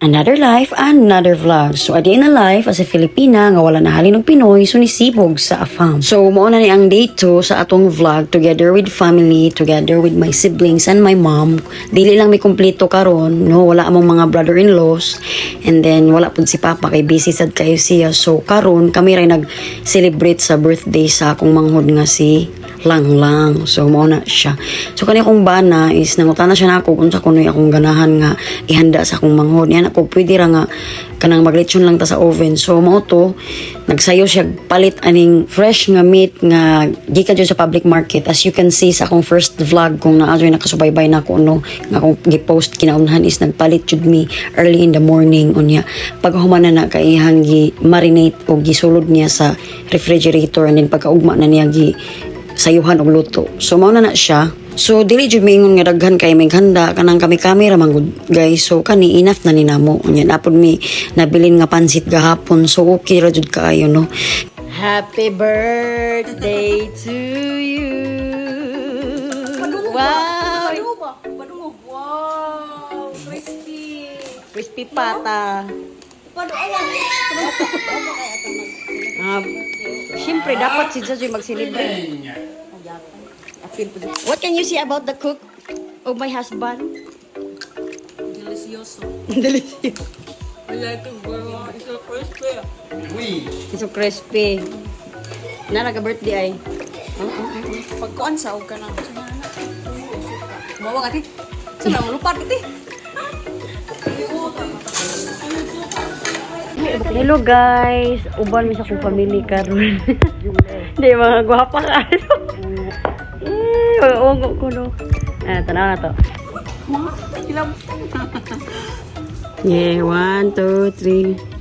Another life, another vlog. So, a day in a life as a Filipina nga wala na halin ng Pinoy, so nisibog sa AFAM. So, mauna ni ang day 2 sa atong vlog together with family, together with my siblings and my mom. Dili lang may kumpleto karon, no? Wala among mga brother-in-laws. And then, wala pud si Papa kay busy sad kayo siya. So, karon kami ray nag-celebrate sa birthday sa akong manghod nga si Lang. So, mauna siya. So, kani akong bana is nangutana siya na ako kung sa kunoy akong ganahan nga ihanda sa akong manghod. Yan ako pwede ra nga kanang maglechon lang ta sa oven. So, mao to nagsayo siya palit aning fresh nga meat nga gikan jud sa public market. As you can see sa akong first vlog kung naa joy nakasubaybay na ako no nga akong gi-post kinaunhan is nagpalit jud mi early in the morning unya. Pag humana na kay ihang gi marinate o gisulod niya sa refrigerator and then pagkaugma na niya gi sayuhan og luto. So mao na siya. So dili jud mingon nga daghan kay may handa kanang kami camera man gud guys. So kani enough na ni namo. Unya napod mi nabilin nga pansit gahapon. So okay ra jud kaayo no. Happy birthday to you. Wow. Padungog. Wow. Crispy. Crispy pata. Siyempre dapat si Jojo mag-celebrate. What can you say about the cook of my husband? Delicioso. Delicious. I like it very much. It's so crispy. It's so crispy. Na nagka-birthday ay. Pagkuan sa og ka na. Mawag ati. Sana mo lupat ati. Hello guys, uban mi sa akong family karon. Di mga gwapa ka. Ungo ko no. Tanaw na to. Kilam. Yeah, 1, 2, 3.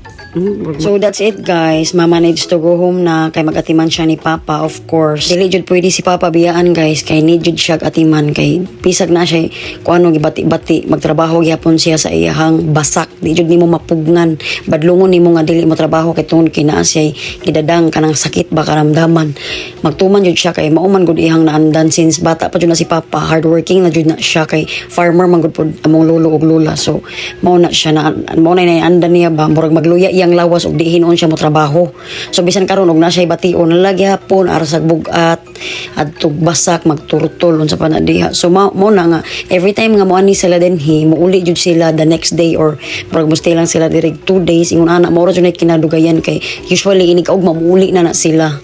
So that's it guys. Manage to go home na kay magatiman siya ni Papa of course. Dili jud pwede si Papa biyaan guys kay need jud siya atiman kay pisag na siya kuano gibati-bati magtrabaho gyapon siya sa iyahang basak. Di jud nimo mapugnan. Badlungon nimo nga dili mo trabaho kay tungod kay naa siya gidadang kanang sakit ba karamdaman. Magtuman jud siya kay mauman gud ihang naandan since bata pa jud na si Papa. Hardworking na jud na siya kay farmer man gud pod among lolo ug lola. So mao na siya na mao na andan niya ba murag magluya iyang lawas og dihin on siya mo trabaho. So bisan karon og na siya bation lagi hapon arasag bugat adto basak magturtol unsa pa na diha. So mo na nga every time nga mo ani sila dinhi muuli jud sila the next day or murag mustay lang sila direct 2 days ingon ana mo ra jud kinadugayan kay usually ini kaog mamuuli na sila.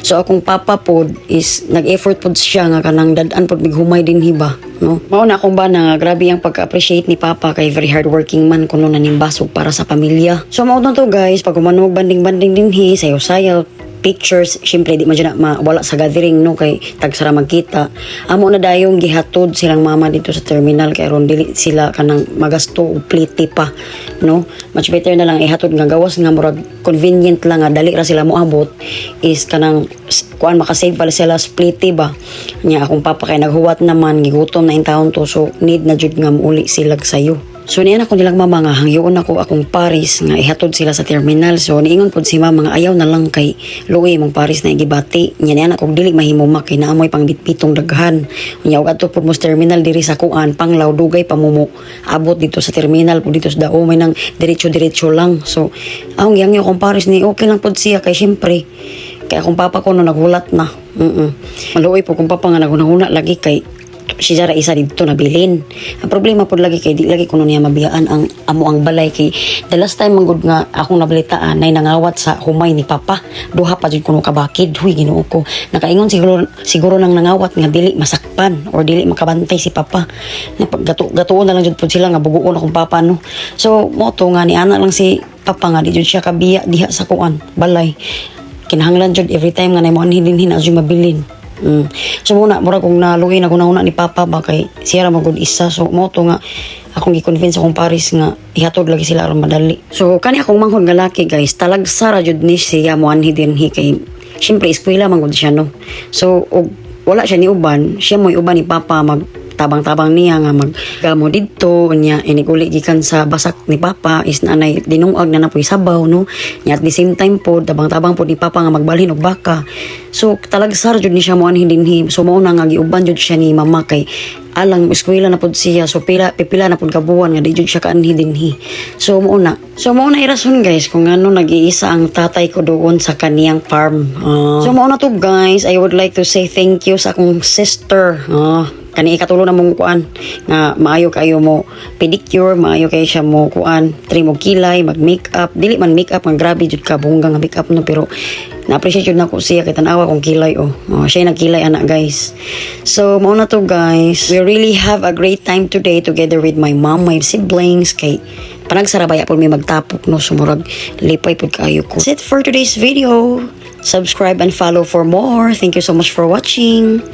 So akong papa pod is nag-effort pod siya nga kanang dadan pod mighumay din hiba no. Mao na akong bana nga grabe ang pagka-appreciate ni Papa kay very hardworking man kuno nanimbasog para sa pamilya. So mao na to guys pag kumanog banding-banding dinhi sayo-sayo pictures, syempre di man dyan na wala sa gathering no kay tagsara magkita. Amo na dayong gihatod silang mama dito sa terminal kay ron dili sila kanang magasto o pliti pa no. Much better na lang ihatod nga gawas nga murag convenient lang nga dali ra sila moabot is kanang kuan makasave pala sila spliti ba. Nya akong papa kay naghuwat naman gigutom na in taon to so need na jud nga muuli sila sayo. So niyan ako nilang mama nga hangyoon ako akong Paris nga ihatod sila sa terminal. So niingon pod si mama nga ayaw na lang kay luoy mong Paris na igibati. Niyan ako dili mahimo makay na amoy pang bitbitong daghan. Unya og adto pod mo terminal diri sa kuan panglaw dugay pamumo. Abot dito sa terminal pod dito sa dao may nang diretso lang. So ang yang akong Paris ni okay lang pod siya kay syempre kay akong papa ko no naghulat na. Maluoy po kung papa nga naghuna lagi kay siya ra isa dito nabilin. Ang problema pod lagi kay di lagi kuno niya mabiyaan ang amo ang balay kay the last time manggod nga akong nabalitaan nay nangawat sa humay ni Papa. Duha pa jud kuno kabakid. Huy Ginoo ko. Nakaingon siguro nang nangawat nga dili masakpan or dili makabantay si Papa. Gatuon na lang jud pod sila nga buguon akong Papa no. So mo to nga ni ana lang si Papa nga di jud siya kabiya diha sa kuan balay. Kinahanglan jud every time nga nay mo anhin din jud mabilin. So muna mura kung naluwi na kuna ni Papa ba kay siya ra magud isa. So mo to nga akong gi-convince akong Paris nga ihatod lagi sila aron madali. So kani akong manghod nga laki guys talagsara jud ni siya mo anhi dinhi kay syempre eskwela man gud siya no. So og wala siya ni uban siya mo uban ni Papa mag tabang-tabang niya nga maggamo dito nya iniguli gikan sa basak ni Papa is nanay dinungag na napoy sabaw no nya at the same time po tabang-tabang po ni Papa nga magbalhin og baka. So talagsar jud ni siya mo anhin dinhi. So mao na nga giuban jud siya ni mama kay alang eskwela na pud siya, so pipila na pud kabuan nga di jud siya kaanhi dinhi. So mo na irason guys kung ano nag-iisa ang tatay ko doon sa kaniyang farm. So mo na to guys, I would like to say thank you sa akong sister. Kani ikatulo na mong kuan nga maayo kayo mo pedicure, maayo kayo siya mo kuan trim og kilay, mag makeup, dili man makeup ang grabe jud ka bongga nga makeup no, pero na-appreciate jud nako siya kay tan-awa kong kilay siya nagkilay ana guys. So mao na to guys, we really have a great time today together with my mom, my siblings, kay panagsarabaya po may magtapok no, sumurag lipay pud kaayo ko. That's it for today's video. Subscribe and follow for more. Thank you so much for watching.